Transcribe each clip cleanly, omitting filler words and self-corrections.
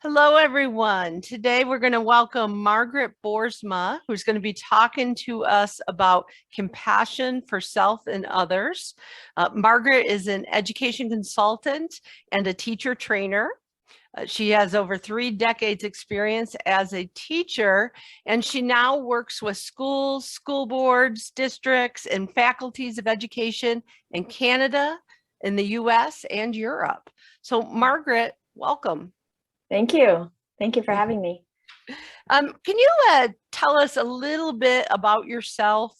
Hello, everyone. Today we're going to welcome Margaret Boersma, who's going to be talking to us about compassion for self and others. Margaret is an education consultant and a teacher trainer. She has over 3 decades experience as a teacher, and she now works with schools, school boards, districts, and faculties of education in Canada, in the US, and Europe. So Margaret, welcome. Thank you. Thank you for having me. Can you tell us a little bit about yourself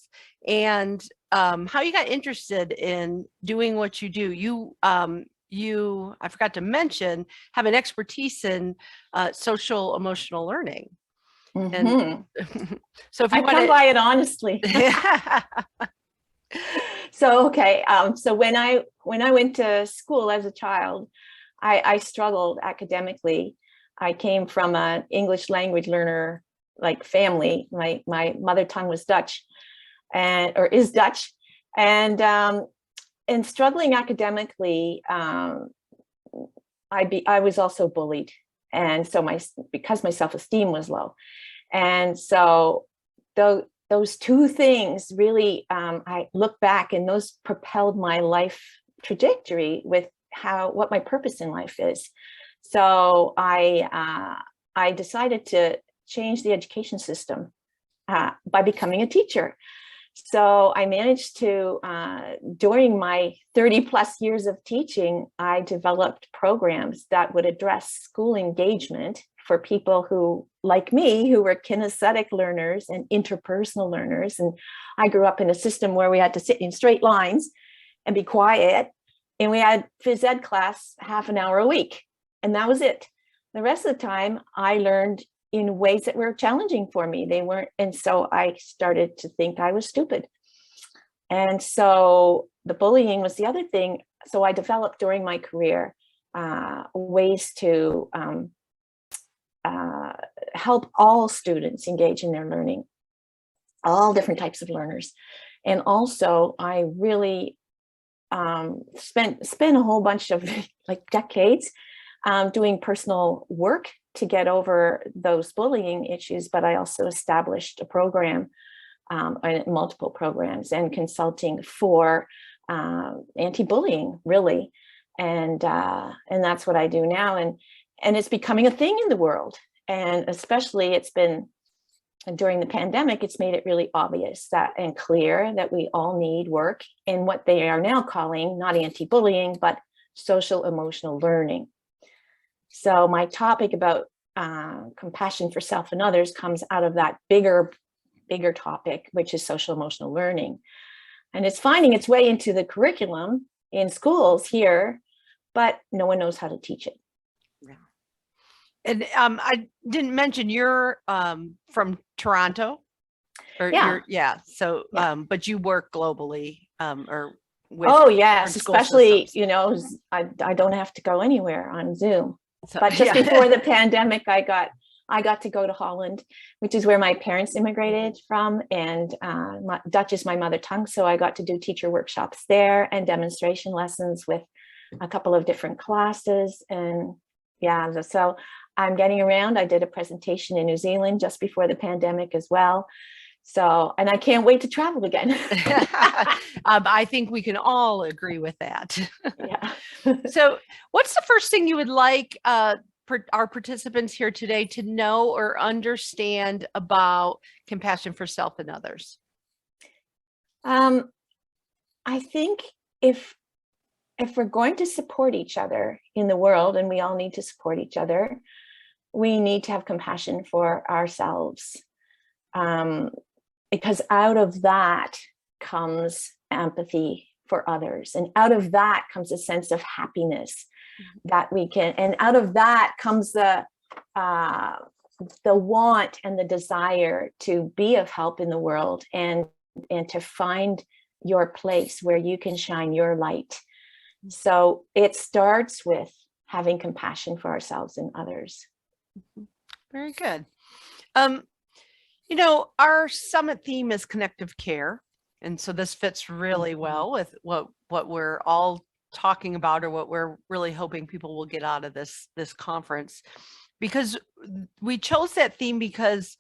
and how you got interested in doing what you do? I forgot to mention, have an expertise in social emotional learning. And so if you I come by it honestly. So when I went to school as a child, I struggled academically. I came from an English language learner family. My mother tongue was Dutch, is Dutch, and struggling academically, I was also bullied, and so because my self-esteem was low, and so those two things really, I look back, and those propelled my life trajectory with what my purpose in life is. So I decided to change the education system by becoming a teacher. So I managed to, during my 30 plus years of teaching, I developed programs that would address school engagement for people who, like me, who were kinesthetic learners and interpersonal learners. And I grew up in a system where we had to sit in straight lines and be quiet. And we had phys ed class half an hour a week. And that was it. The rest of the time, I learned in ways that were challenging for me. They weren't. And so I started to think I was stupid. And so the bullying was the other thing. So I developed during my career ways to help all students engage in their learning, all different types of learners. And also I really spent a whole bunch of decades doing personal work to get over those bullying issues, but I also established a program, multiple programs, and consulting for anti-bullying, really, and that's what I do now, and it's becoming a thing in the world, and especially it's been during the pandemic. It's made it really obvious and clear that we all need work in what they are now calling not anti-bullying, but social emotional learning. So my topic about compassion for self and others comes out of that bigger topic, which is social emotional learning. And it's finding its way into the curriculum in schools here, but no one knows how to teach it. Yeah. And I didn't mention you're from Toronto. So, but you work globally or with yes, especially, I don't have to go anywhere on Zoom. So, but just before the pandemic, I got to go to Holland, which is where my parents immigrated from, and Dutch is my mother tongue. So I got to do teacher workshops there and demonstration lessons with a couple of different classes. And so I'm getting around. I did a presentation in New Zealand just before the pandemic as well. So, and I can't wait to travel again. I think we can all agree with that. Yeah. So what's the first thing you would like our participants here today to know or understand about compassion for self and others? I think if we're going to support each other in the world, and we all need to support each other, we need to have compassion for ourselves. Because out of that comes empathy for others. And out of that comes a sense of happiness that we can, and out of that comes the want and the desire to be of help in the world, and to find your place where you can shine your light. So it starts with having compassion for ourselves and others. Very good. Our summit theme is Connective Care. And so this fits really well with what we're all talking about, or what we're really hoping people will get out of this conference. because we chose that theme because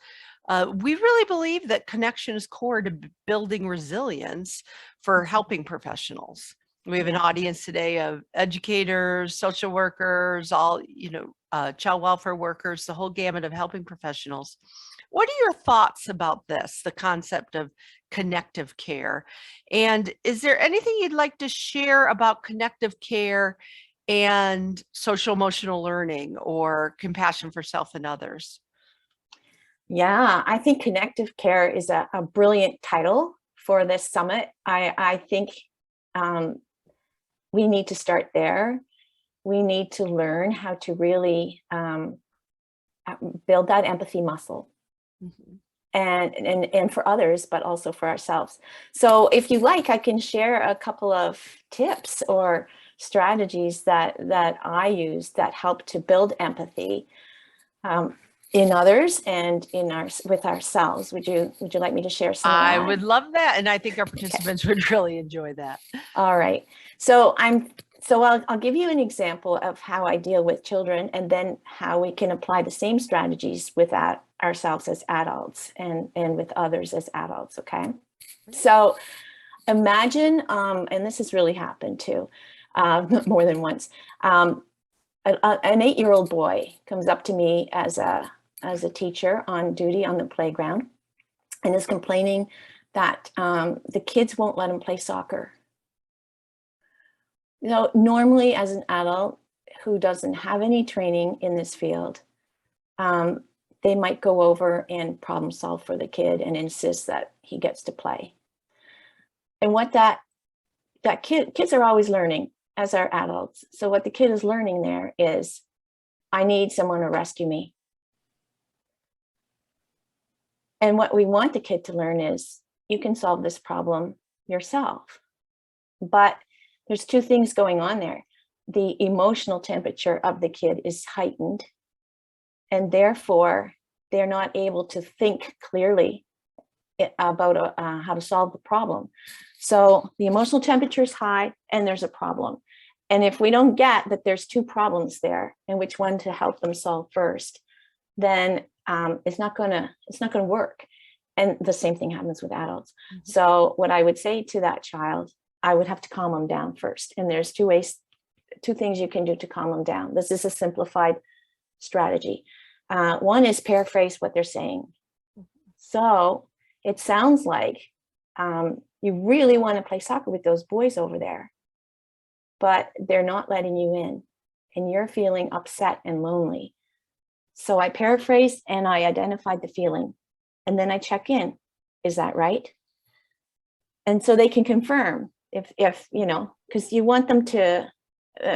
we really believe that connection is core to building resilience for helping professionals. We have an audience today of educators, social workers, all, child welfare workers, the whole gamut of helping professionals. What are your thoughts about this, the concept of connective care? And is there anything you'd like to share about connective care and social emotional learning or compassion for self and others? Yeah, I think Connective Care is a brilliant title for this summit. I think we need to start there. We need to learn how to really build that empathy muscle. Mm-hmm. And for others, but also for ourselves. So if you like, I can share a couple of tips or strategies that I use that help to build empathy in others and with ourselves. Would you like me to share some of that? I would love that, and I think our participants would really enjoy that. All right. So I'll give you an example of how I deal with children, and then how we can apply the same strategies with ourselves as adults and with others as adults. Okay. So imagine, and this has really happened too, more than once. An 8-year-old boy comes up to me as a teacher on duty on the playground, and is complaining that the kids won't let him play soccer. Normally as an adult who doesn't have any training in this field, they might go over and problem solve for the kid and insist that he gets to play. And what kids are always learning, as are adults. So what the kid is learning there is, I need someone to rescue me. And what we want the kid to learn is, you can solve this problem yourself. But there's two things going on there. The emotional temperature of the kid is heightened, and therefore they're not able to think clearly about how to solve the problem. So the emotional temperature is high, and there's a problem. And if we don't get that there's two problems there, and which one to help them solve first, then it's not going to work. And the same thing happens with adults. Mm-hmm. So what I would say to that child, I would have to calm them down first. And there's two things you can do to calm them down. This is a simplified strategy. One is paraphrase what they're saying. So it sounds like you really want to play soccer with those boys over there, but they're not letting you in, and you're feeling upset and lonely. So I paraphrased and I identified the feeling, and then I check in. Is that right? And so they can confirm if because you want them to,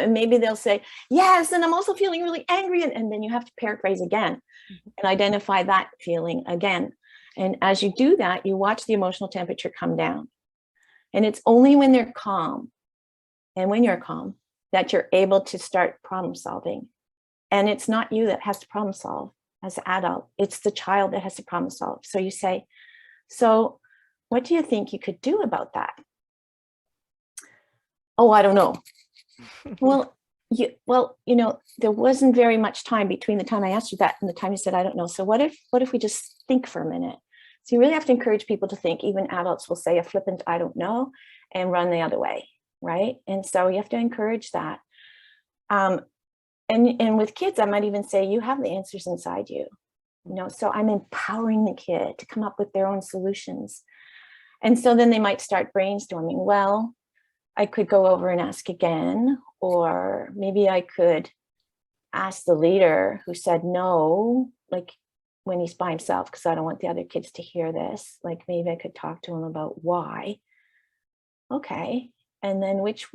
maybe they'll say, yes, and I'm also feeling really angry. And then you have to paraphrase again and identify that feeling again. And as you do that, you watch the emotional temperature come down. And it's only when they're calm, and when you're calm, that you're able to start problem solving. And it's not you that has to problem solve as an adult. It's the child that has to problem solve. So you say, so what do you think you could do about that? Oh, I don't know. Well, there wasn't very much time between the time I asked you that and the time you said, I don't know. So what if we just think for a minute? So you really have to encourage people to think. Even adults will say a flippant, I don't know, and run the other way, right? And so you have to encourage that. And with kids, I might even say, you have the answers inside you. So I'm empowering the kid to come up with their own solutions. And so then they might start brainstorming. Well, I could go over and ask again, or maybe I could ask the leader who said no, like when he's by himself, because I don't want the other kids to hear this. Like maybe I could talk to him about why. Okay. And then which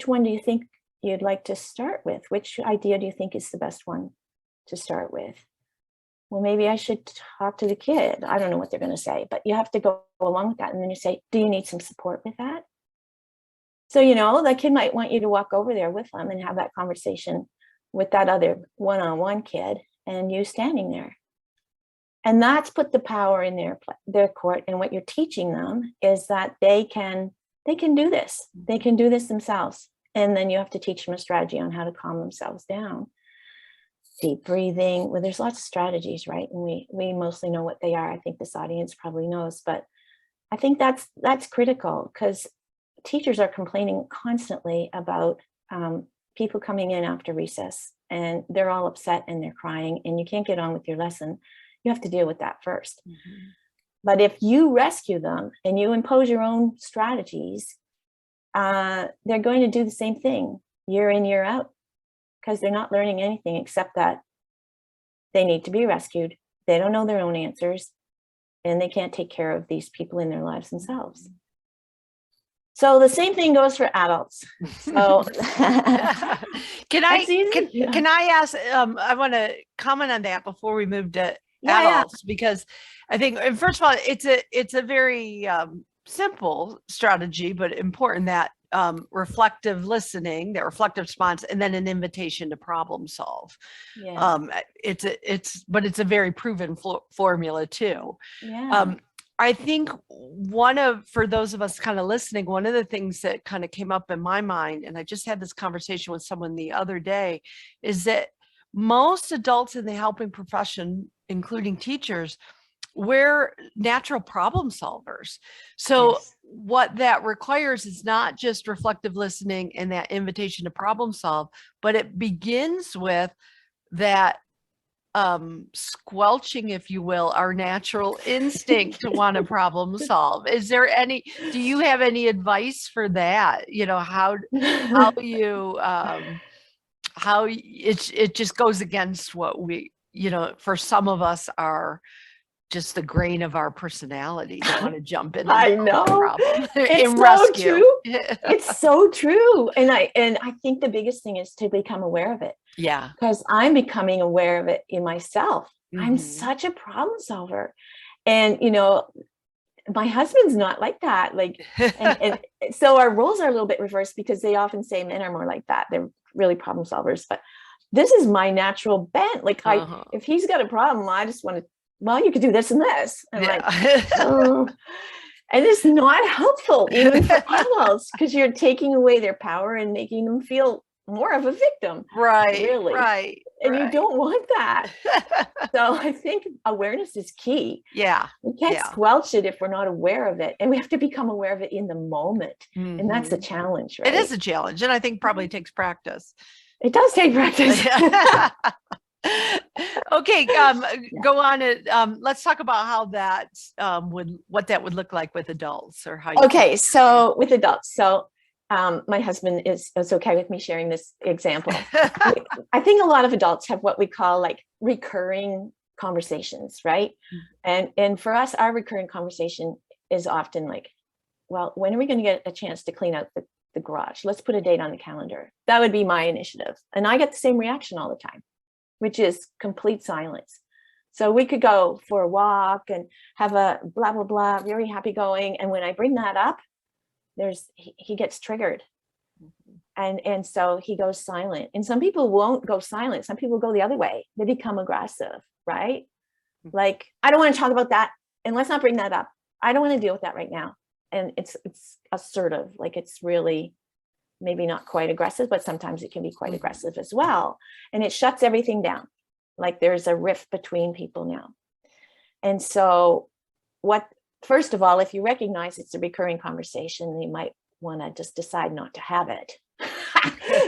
one do you think you'd like to start with? Which idea do you think is the best one to start with? Well, maybe I should talk to the kid. I don't know what they're going to say, but you have to go along with that. And then you say, do you need some support with that? So, that kid might want you to walk over there with them and have that conversation with that other one-on-one kid, and you standing there. And that's put the power in their court. And what you're teaching them is that they can do this. They can do this themselves. And then you have to teach them a strategy on how to calm themselves down. deep breathing. Well, there's lots of strategies, right? And we mostly know what they are. I think this audience probably knows, but I think that's critical, because teachers are complaining constantly about people coming in after recess, and they're all upset and they're crying, and you can't get on with your lesson. You have to deal with that first. Mm-hmm. But if you rescue them and you impose your own strategies, they're going to do the same thing year in, year out, because they're not learning anything except that they need to be rescued. They don't know their own answers, and they can't take care of these people in their lives themselves. So the same thing goes for adults. So can I ask, I want to comment on that before we move to adults, because I think, first of all, it's a very simple strategy, but important, that reflective listening, that reflective response, and then an invitation to problem solve. It's a very proven formula too. I think for those of us kind of listening, one of the things that kind of came up in my mind, and I just had this conversation with someone the other day, is that most adults in the helping profession, including teachers, we're natural problem solvers. So what that requires is not just reflective listening and that invitation to problem solve, but it begins with that squelching, if you will, our natural instinct to want to problem solve. Do you have any advice for that? How it just goes against what we, for some of us, are just the grain of our personality to want to jump in. I know. Problem. It's so rescue. True. It's so true. And I think the biggest thing is to become aware of it. Yeah. Because I'm becoming aware of it in myself. Mm-hmm. I'm such a problem solver. And, my husband's not like that. And so our roles are a little bit reversed, because they often say men are more like that. They're really problem solvers. But this is my natural bent. If he's got a problem, I just want to, you could do this and this. And and it's not helpful even for adults, because you're taking away their power and making them feel more of a victim. Right. Really. Right. And you don't want that. So I think awareness is key. Yeah. We can't squelch it if we're not aware of it. And we have to become aware of it in the moment. Mm-hmm. And that's the challenge, right? It is a challenge. And I think probably takes practice. It does take practice. Okay, go on. Let's talk about how that what that would look like with adults, or how. So with adults, my husband is okay with me sharing this example. I think a lot of adults have what we call recurring conversations, right? Mm-hmm. And for us, our recurring conversation is often when are we going to get a chance to clean out the garage? Let's put a date on the calendar. That would be my initiative. And I get the same reaction all the time, which is complete silence. So we could go for a walk and have a blah, blah, blah, very happy going. And when I bring that up, he gets triggered. Mm-hmm. And so he goes silent. And some people won't go silent. Some people go the other way. They become aggressive, right? Mm-hmm. I don't want to talk about that. And let's not bring that up. I don't want to deal with that right now. And it's assertive. It's really maybe not quite aggressive, but sometimes it can be quite aggressive as well. And it shuts everything down. There's a rift between people now. And so first of all, if you recognize it's a recurring conversation, you might want to just decide not to have it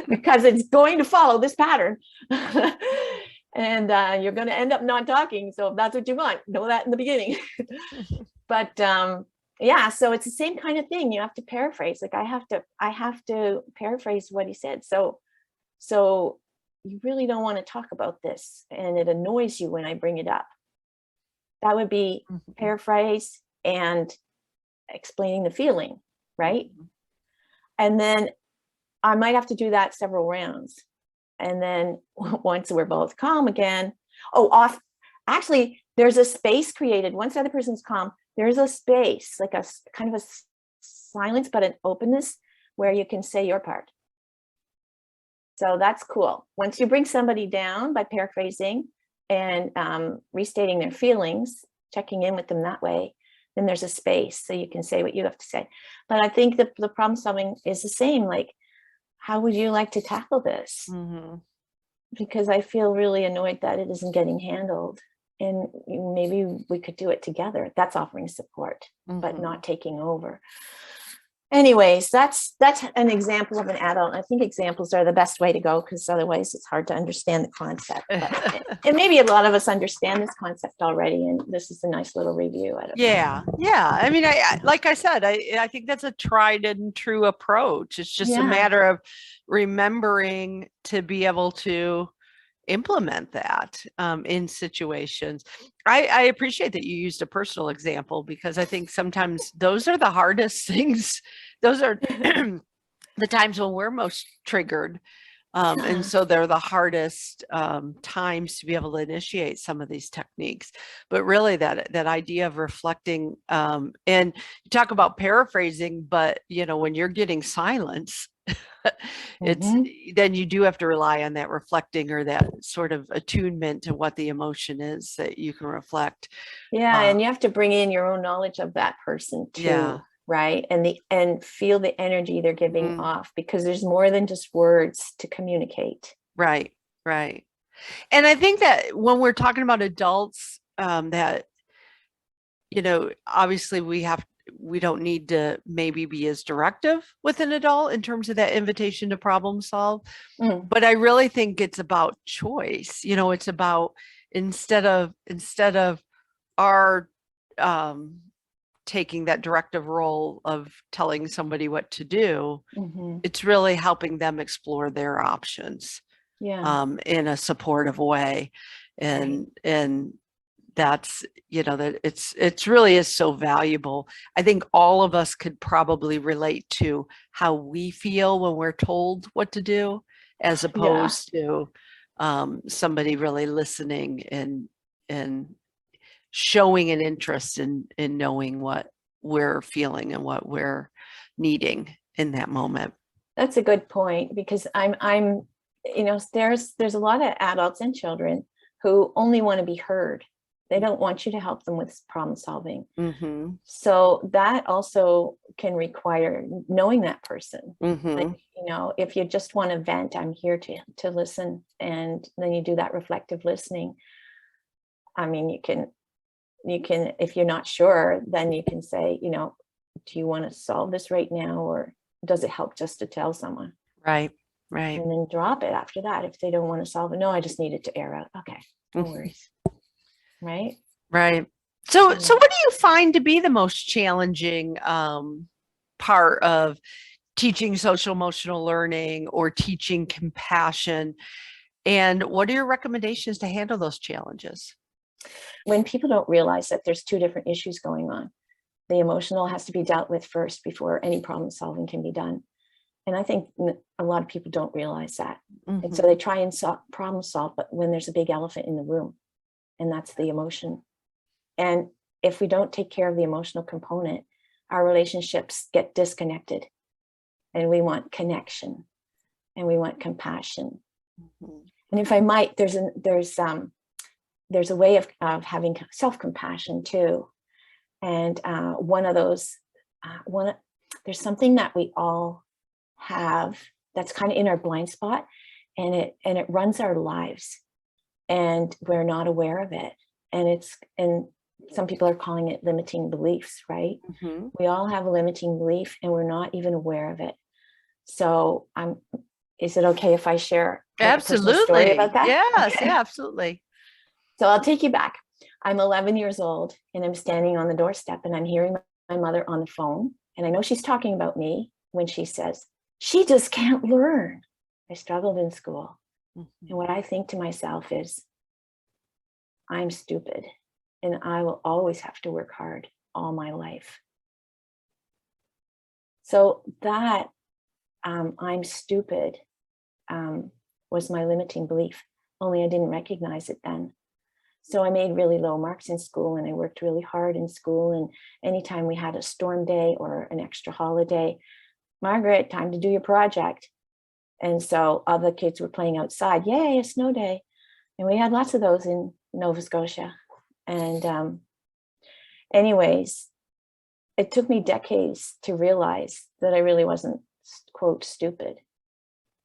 because it's going to follow this pattern. And you're going to end up not talking. So if that's what you want, know that in the beginning. But so it's the same kind of thing. You have to paraphrase. I have to paraphrase what he said. So you really don't want to talk about this, and it annoys you when I bring it up. That would be paraphrase and explaining the feeling, right? Mm-hmm. And then I might have to do that several rounds. And then once we're both calm again, actually, there's a space created. Once the other person's calm, there's a space, a kind of a silence, but an openness where you can say your part. So that's cool. Once you bring somebody down by paraphrasing and restating their feelings, checking in with them that way, then there's a space so you can say what you have to say. But I think the problem solving is the same. How would you like to tackle this? Mm-hmm. because I feel really annoyed that it isn't getting handled. And maybe we could do it together. That's offering support, but not taking over. Anyways, that's an example of an adult. I think examples are the best way to go, because otherwise it's hard to understand the concept. And maybe a lot of us understand this concept already, and this is a nice little review. Yeah. I mean, I like I said, I think that's a tried and true approach. It's just a matter of remembering to be able to implement that in situations. I appreciate that you used a personal example, because I think sometimes those are the hardest things. Those are the times when we're most triggered. And so they're the hardest times to be able to initiate some of these techniques. But really that idea of reflecting, and you talk about paraphrasing, but when you're getting silence, then you do have to rely on that reflecting, or that sort of attunement to what the emotion is that you can reflect. And you have to bring in your own knowledge of that person too. Right. And feel the energy they're giving off, because there's more than just words to communicate. Right. And I think that when we're talking about adults, that, obviously we don't need to maybe be as directive with an adult in terms of that invitation to problem solve. But I really think it's about choice. It's about, instead of our, taking that directive role of telling somebody what to do, it's really helping them explore their options in a supportive way. And that's, that it's really is so valuable. I think all of us could probably relate to how we feel when we're told what to do, as opposed to somebody really listening and showing an interest in knowing what we're feeling and what we're needing in that moment. That's a good point, because I'm there's a lot of adults and children who only want to be heard. They don't want you to help them with problem solving. So that also can require knowing that person. Like, if you just want to vent, I'm here to listen. And then you do that reflective listening. I mean, you can, if you're not sure, then you can say, do you want to solve this right now? Or does it help just to tell someone? Right. And then drop it after that. If they don't want to solve it, no, I just needed to air out. Okay, no worries. Right. So what do you find to be the most challenging part of teaching social emotional learning or teaching compassion? And what are your recommendations to handle those challenges? When people don't realize that there's two different issues going on, the emotional has to be dealt with first before any problem solving can be done. And I think a lot of people don't realize that. And so they try and problem solve, but when there's a big elephant in the room, and that's the emotion. And if we don't take care of the emotional component, our relationships get disconnected, and we want connection and we want compassion. And if I might, there's a way of having self-compassion too. And one of those, there's something that we all have that's kind of in our blind spot, and it runs our lives, and we're not aware of it. And some people are calling it limiting beliefs, right? We all have a limiting belief, and we're not even aware of it. So is it okay if I share a personal story about that? Yes, okay. Yeah, absolutely. So I'll take you back. I'm 11 years old, and I'm standing on the doorstep, and I'm hearing my mother on the phone. And I know she's talking about me when she says, "She just can't learn. I struggled in school." And what I think to myself is, I'm stupid, and I will always have to work hard all my life. So that I'm stupid was my limiting belief, only I didn't recognize it then. So I made really low marks in school, and I worked really hard in school. And anytime we had a storm day or an extra holiday, "Margaret, time to do your project." And so other kids were playing outside. Yay, a snow day. And we had lots of those in Nova Scotia. And anyways, it took me decades to realize that I really wasn't, quote, stupid.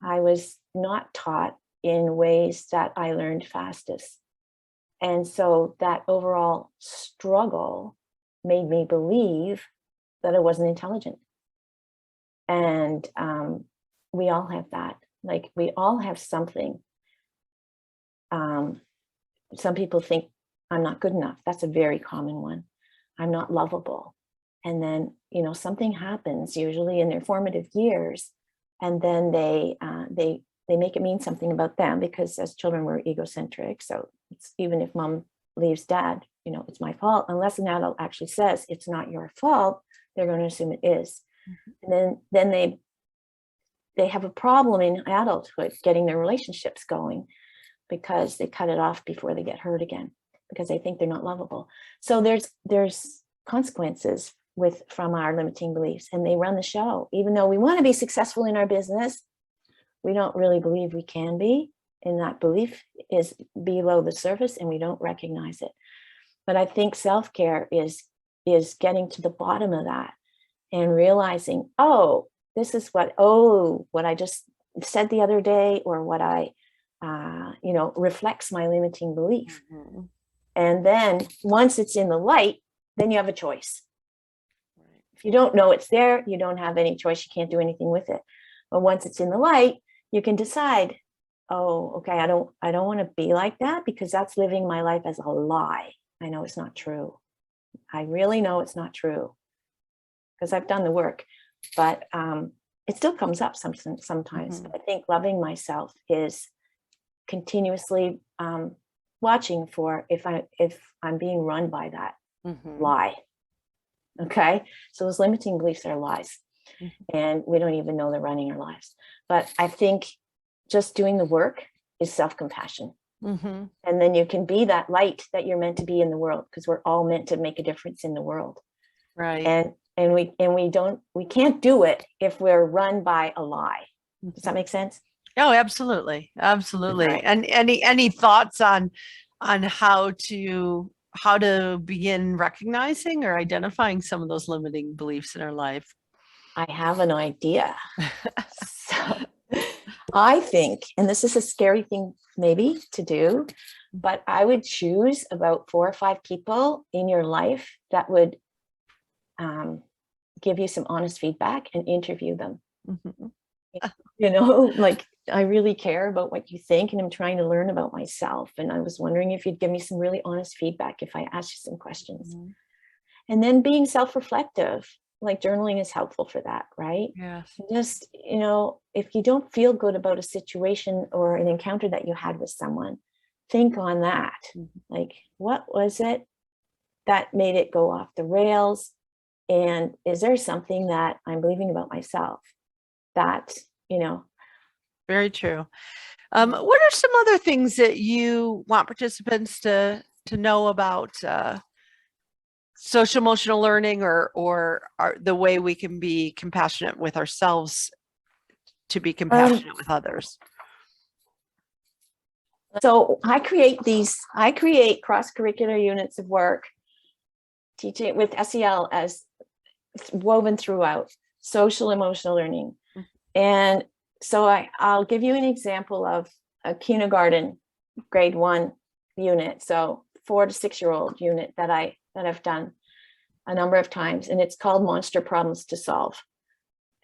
I was not taught in ways that I learned fastest. And so that overall struggle made me believe that I wasn't intelligent. And we all have that. Like, we all have something. Some people think I'm not good enough. That's a very common one. I'm not lovable. And then, you know, something happens usually in their formative years, and then they make it mean something about them, because as children we're egocentric. So it's, even if mom leaves dad, you know, it's my fault. Unless an adult actually says it's not your fault, they're going to assume it is. Mm-hmm. And then they have a problem in adulthood getting their relationships going, because they cut it off before they get hurt again, because they think they're not lovable. So there's consequences from our limiting beliefs, and they run the show. Even though we want to be successful in our business, we don't really believe we can be, and that belief is below the surface and we don't recognize it. But I think self-care is getting to the bottom of that and realizing, oh, this is what I just said the other day, or what I reflects my limiting belief. Mm-hmm. And then once it's in the light, then you have a choice. Right. If you don't know it's there, you don't have any choice. You can't do anything with it. But once it's in the light, you can decide, oh, okay, I don't want to be like that, because that's living my life as a lie. I know it's not true. I really know it's not true, because I've done the work. But it still comes up sometimes. Mm-hmm. But I think loving myself is continuously watching for if I'm being run by that mm-hmm. lie. Okay, so those limiting beliefs are lies, mm-hmm. and we don't even know they're running our lives. But I think just doing the work is self-compassion, mm-hmm. and then you can be that light that you're meant to be in the world, because we're all meant to make a difference in the world, right? And we can't do it if we're run by a lie. Does that make sense? Oh, absolutely. Absolutely. Right. And any thoughts on how to begin recognizing or identifying some of those limiting beliefs in our life? I have an idea. So I think, and this is a scary thing maybe to do, but I would choose about 4 or 5 people in your life that would give you some honest feedback and interview them. Mm-hmm. You know, like, I really care about what you think, and I'm trying to learn about myself. And I was wondering if you'd give me some really honest feedback if I asked you some questions. Mm-hmm. And then being self-reflective, like journaling is helpful for that, right? Yes. Just, you know, if you don't feel good about a situation or an encounter that you had with someone, think on that. Mm-hmm. Like, what was it that made it go off the rails? And is there something that I'm believing about myself that, you know? Very true. What are some other things that you want participants to know about social emotional learning, or the way we can be compassionate with ourselves to be compassionate with others? So I create cross-curricular units of work, teaching with SEL as woven throughout social emotional learning. Mm-hmm. And so I'll give you an example of a kindergarten grade 1 unit. So 4 to 6-year-old unit that I've done a number of times, and it's called Monster Problems to Solve.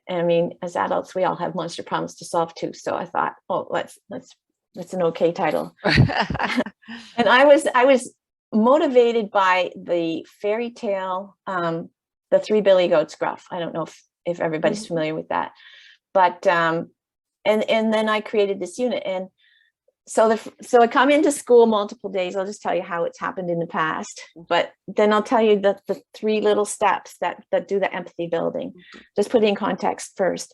And I mean, as adults, we all have monster problems to solve too. So I thought, oh, that's an okay title. And I was motivated by the fairy tale, the 3 Billy Goats Gruff. I don't know if everybody's mm-hmm. familiar with that, but and then I created this unit. And so I come into school multiple days. I'll just tell you how it's happened in the past, but then I'll tell you the 3 little steps that do the empathy building. Mm-hmm. Just put it in context first.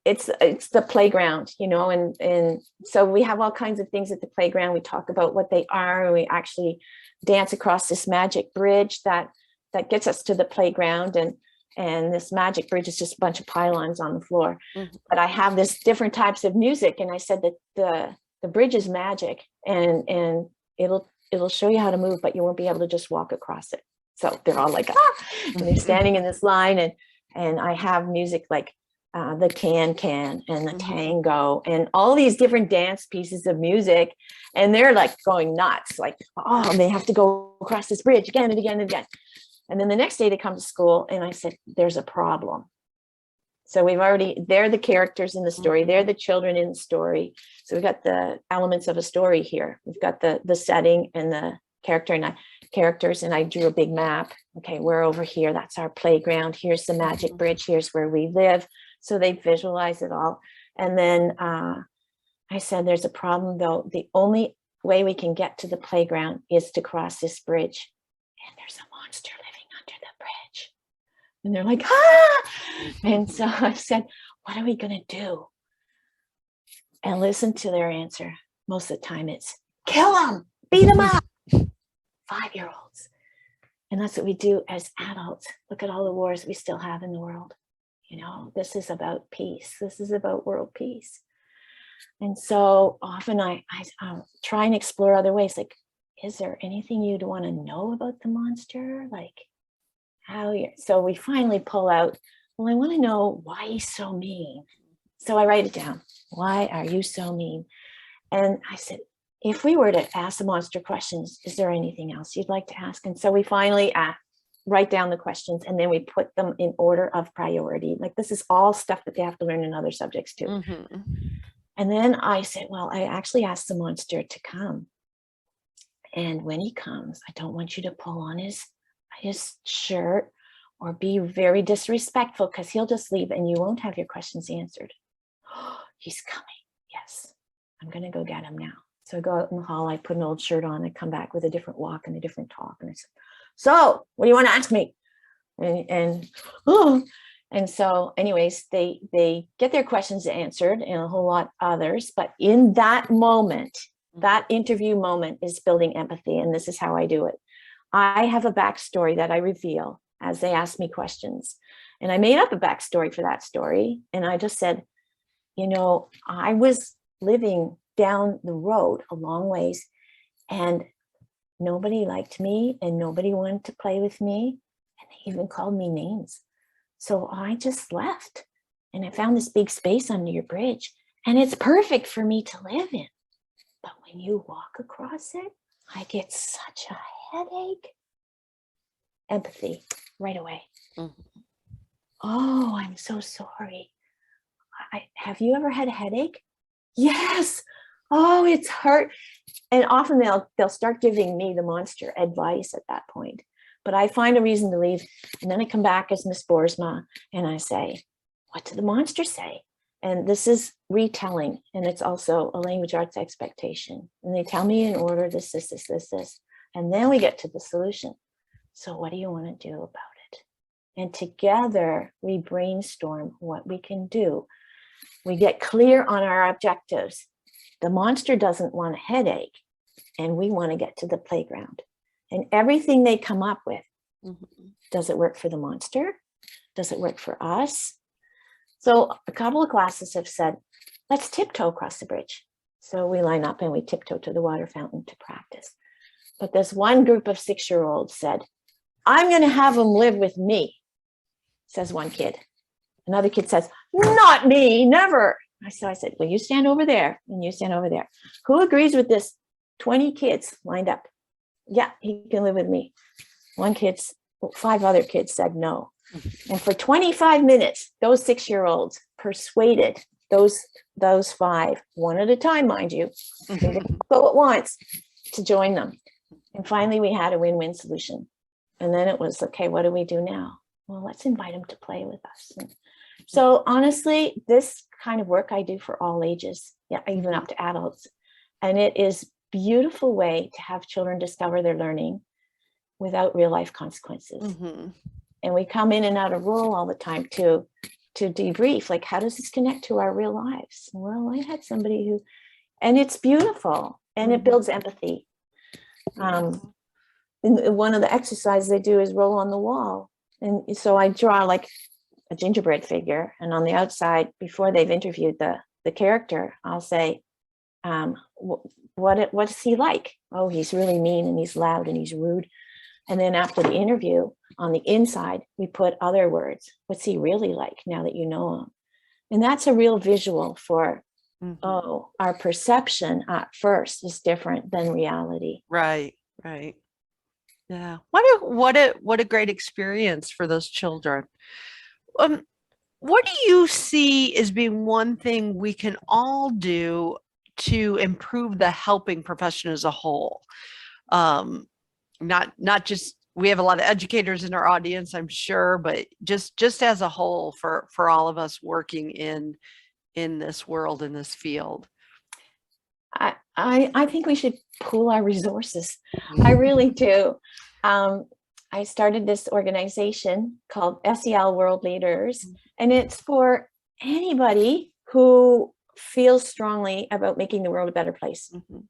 It's the playground, you know, and so we have all kinds of things at the playground. We talk about what they are, and we actually dance across this magic bridge that gets us to the playground. And this magic bridge is just a bunch of pylons on the floor. Mm-hmm. But I have this different types of music, and I said that the bridge is magic, and it'll show you how to move, but you won't be able to just walk across it. So they're all like, and they're standing in this line, and I have music like the can and the tango and all these different dance pieces of music. And they're like going nuts, like, oh, they have to go across this bridge again and again and again. And then the next day they come to school and I said, there's a problem. So they're the characters in the story. They're the children in the story. So we've got the elements of a story here. We've got the setting and the characters. And I drew a big map. Okay, we're over here. That's our playground. Here's the magic bridge. Here's where we live. So they visualize it all. And then I said, there's a problem though. The only way we can get to the playground is to cross this bridge. And there's a monster living under the bridge. And they're like, ah! And so I said, what are we going to do? And listen to their answer. Most of the time it's, kill them, beat them up. 5-year-olds. And that's what we do as adults. Look at all the wars we still have in the world. You know, this is about peace. This is about world peace. And so often I try and explore other ways. Like, is there anything you'd want to know about the monster? Like, so we finally pull out, well, I want to know why he's so mean. So I write it down. Why are you so mean? And I said, if we were to ask the monster questions, is there anything else you'd like to ask? And so we finally write down the questions and then we put them in order of priority. Like, this is all stuff that they have to learn in other subjects too. And then I said, well, I actually asked the monster to come. And when he comes, I don't want you to pull on his shirt or be very disrespectful, because he'll just leave and you won't have your questions answered. Oh, he's coming. Yes, I'm going to go get him now. So I go out in the hall, I put an old shirt on, I come back with a different walk and a different talk. And I said, so what do you want to ask me? And so anyways, they get their questions answered and a whole lot others. But in that moment, that interview moment is building empathy. And this is how I do it. I have a backstory that I reveal as they ask me questions. And I made up a backstory for that story. And I just said, you know, I was living down the road a long ways and nobody liked me and nobody wanted to play with me. And they even called me names. So I just left and I found this big space under your bridge and it's perfect for me to live in. But when you walk across it, I get such a headache. Empathy right away. Oh, I'm so sorry. Have you ever had a headache? Yes. Oh, it's hurt. And often they'll start giving me, the monster, advice at that point. But I find a reason to leave. And then I come back as Miss Boersma and I say, what did the monster say? And this is retelling. And it's also a language arts expectation. And they tell me in order, this. And then we get to the solution. So what do you want to do about it? And together we brainstorm what we can do. We get clear on our objectives. The monster doesn't want a headache and we want to get to the playground. And everything they come up with, does it work for the monster? Does it work for us? So a couple of classes have said, let's tiptoe across the bridge. So we line up and we tiptoe to the water fountain to practice. But this one group of 6-year-olds said, I'm going to have them live with me, says one kid. Another kid says, not me, never. So I said, well, you stand over there and you stand over there. Who agrees with this? 20 kids lined up. Yeah, he can live with me. 5 other kids said no. And for 25 minutes, those 6-year-olds persuaded those 5, one at a time, mind you, they didn't go at once, to join them. And finally, we had a win-win solution. And then it was, okay, what do we do now? Well, let's invite them to play with us. And so honestly, this kind of work I do for all ages, yeah, even up to adults. And it is a beautiful way to have children discover their learning without real life consequences. And we come in and out of role all the time to debrief, like, how does this connect to our real lives? Well, I had somebody and it's beautiful and it builds empathy. One of the exercises they do is roll on the wall. And so I draw like a gingerbread figure, and on the outside, before they've interviewed the character, I'll say, what's he like? Oh, he's really mean and he's loud and he's rude. And then after the interview, on the inside, we put other words. What's he really like now that you know him? And that's a real visual for, Mhm. oh, our perception at first is different than reality. Right, right. Yeah. What a great experience for those children. Um, what do you see as being one thing we can all do to improve the helping profession as a whole? Not just, we have a lot of educators in our audience, I'm sure, but just as a whole for all of us working in this world, in this field. I think we should pool our resources. I really do. I started this organization called SEL World Leaders, and it's for anybody who feels strongly about making the world a better place. Mhm.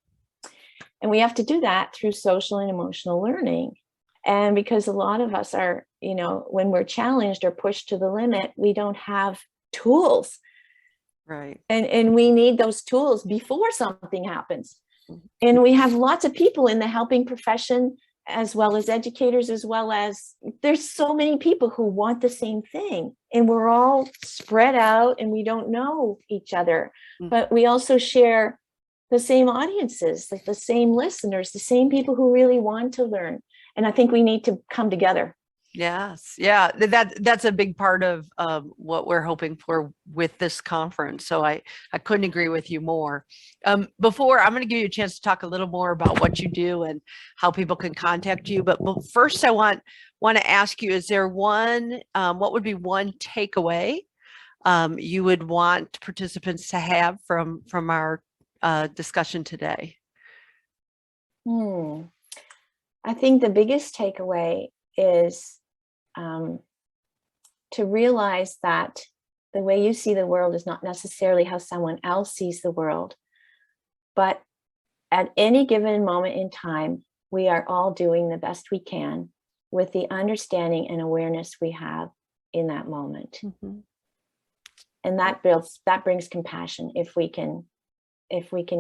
And we have to do that through social and emotional learning. And because a lot of us are, when we're challenged or pushed to the limit, we don't have tools. Right. And we need those tools before something happens. Mhm. And we have lots of people in the helping profession, as well as educators, as well as there's so many people who want the same thing. And we're all spread out and we don't know each other, but we also share the same audiences, like the same listeners, the same people who really want to learn. And I think we need to come together. Yes. Yeah. That's a big part of what we're hoping for with this conference. So I couldn't agree with you more. Before, I'm going to give you a chance to talk a little more about what you do and how people can contact you. But first, I want to ask you, is there what would be one takeaway you would want participants to have from our discussion today? I think the biggest takeaway is to realize that the way you see the world is not necessarily how someone else sees the world, but at any given moment in time, we are all doing the best we can with the understanding and awareness we have in that moment. Mm-hmm. And that brings compassion if we can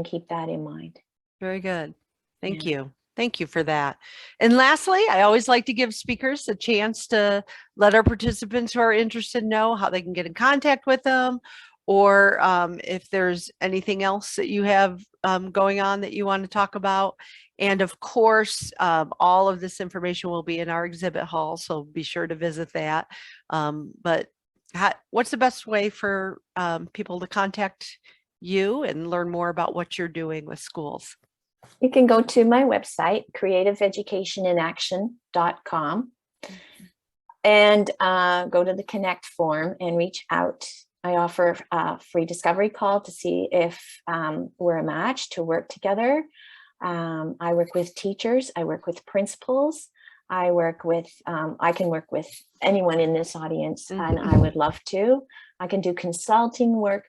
keep that in mind. Very good. Thank you. Thank you for that. And lastly, I always like to give speakers a chance to let our participants who are interested know how they can get in contact with them, or if there's anything else that you have going on that you want to talk about. And of course, all of this information will be in our exhibit hall, so be sure to visit that. But what's the best way for people to contact you and learn more about what you're doing with schools? You can go to my website, creativeeducationinaction.com, and go to the Connect form and reach out. I offer a free discovery call to see if we're a match to work together. I work with teachers. I work with principals. I can work with anyone in this audience, and I would love to. I can do consulting work.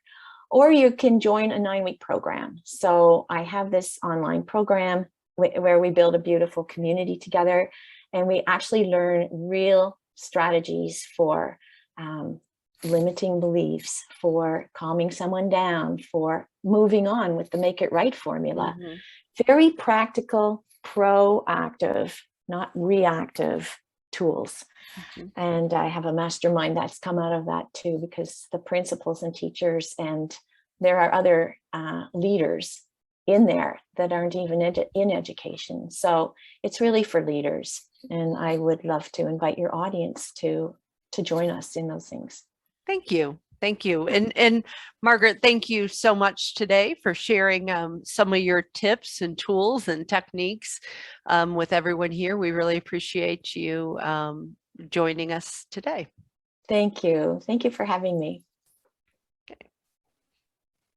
Or you can join a 9-week program. So I have this online program where we build a beautiful community together, and we actually learn real strategies for limiting beliefs, for calming someone down, for moving on with the Make It Right formula. Very practical, proactive, not reactive tools. And I have a mastermind that's come out of that too, because the principals and teachers, and there are other leaders in there that aren't even in education. So it's really for leaders. And I would love to invite your audience to join us in those things. Thank you. Thank you. And Margaret, thank you so much today for sharing some of your tips and tools and techniques with everyone here. We really appreciate you joining us today. Thank you. Thank you for having me.